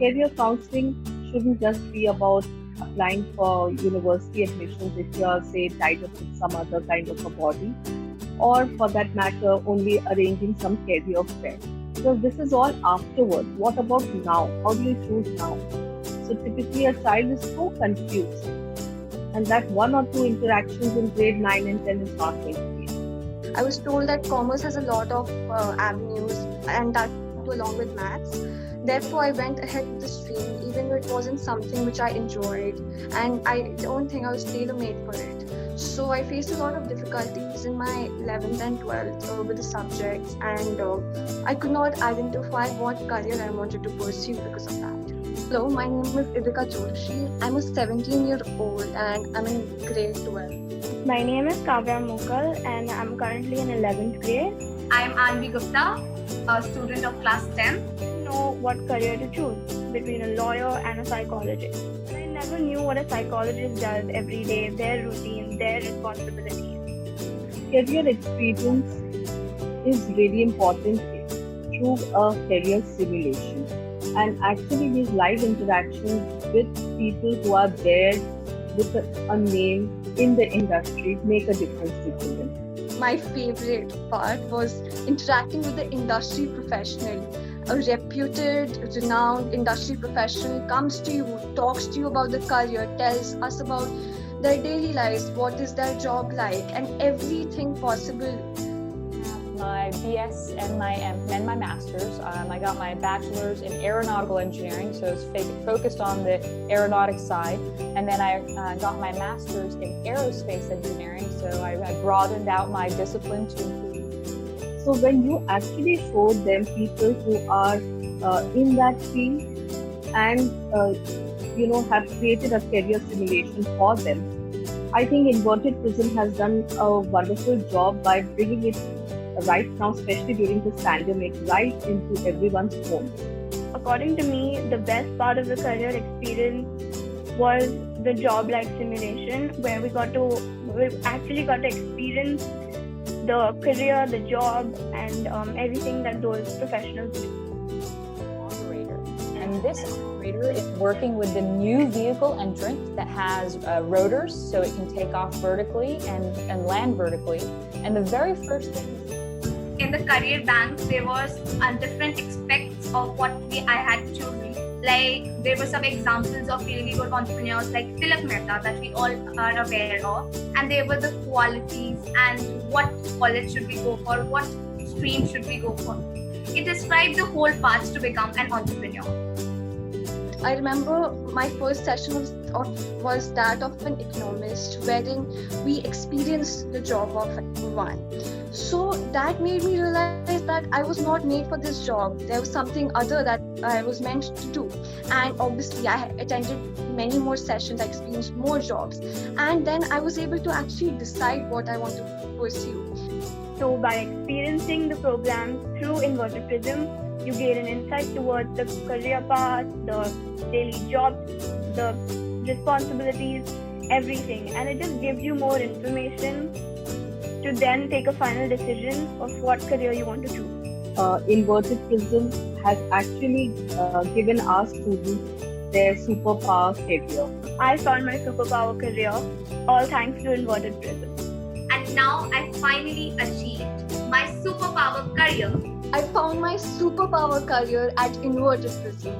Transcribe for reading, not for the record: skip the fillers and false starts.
career counseling shouldn't just be about applying for university admissions if you are, say, tied up with some other kind of a body, or for that matter, only arranging some career fair. So this is all afterwards. What about now? How do you choose now? So typically, a child is so confused, and that one or two interactions in grade 9 and 10 is not going to be enough. I was told that commerce has a lot of avenues, and that too along with maths. Therefore, I went ahead with the stream, even though it wasn't something which I enjoyed, and I don't think I was tailor-made for it. So I faced a lot of difficulties in my 11th and 12th with the subjects, and I could not identify what career I wanted to pursue because of that. Hello, my name is Idika Joshi. I'm a 17-year-old and I'm in grade 12. My name is Kavya Mukal and I'm currently in 11th grade. I'm Anvi Gupta, a student of class 10. Know what career to choose between a lawyer and a psychologist. I never knew what a psychologist does every day, their routine, their responsibilities. Career experience is really important through a career simulation. And actually, these live interactions with people who are there with a name in the industry make a difference between them. My favorite part was interacting with the industry professional. A reputed, renowned industry professional comes to you, talks to you about the career, tells us about their daily lives, what is their job like, and everything possible. My BS and my master's. I got my bachelor's in aeronautical engineering, so it's focused on the aeronautics side. And then I got my master's in aerospace engineering, so I broadened out my discipline to include. So when you actually showed them people who are in that field and have created a career simulation for them, I think Inverted Prism has done a wonderful job by bringing it right now, especially during this pandemic, right into everyone's homes. According to me, the best part of the career experience was the job-like simulation, where we actually got to experience the career, the job, and everything that those professionals do. Operator. And this operator is working with the new vehicle entrant that has rotors, so it can take off vertically and land vertically. And the very first thing in the career bank, there was different aspects of what I had chosen. Like there were some examples of really good entrepreneurs like Tilak Mehta that we all are aware of, and there were the qualities and what college should we go for, what stream should we go for. It described the whole path to become an entrepreneur. I remember my first session was that of an economist, wherein we experienced the job of one. So that made me realize that I was not made for this job. There was something other that I was meant to do. And obviously I attended many more sessions, I experienced more jobs. And then I was able to actually decide what I want to pursue. So by experiencing the programs through Inverted Prism, you gain an insight towards the career path, the daily jobs, the responsibilities, everything. And it just gives you more information to then take a final decision of what career you want to choose. Inverted Prism has actually given our students their superpower career. I found my superpower career, all thanks to Inverted Prism. And now I finally achieved my superpower career. I found my superpower career at Inverted Prism.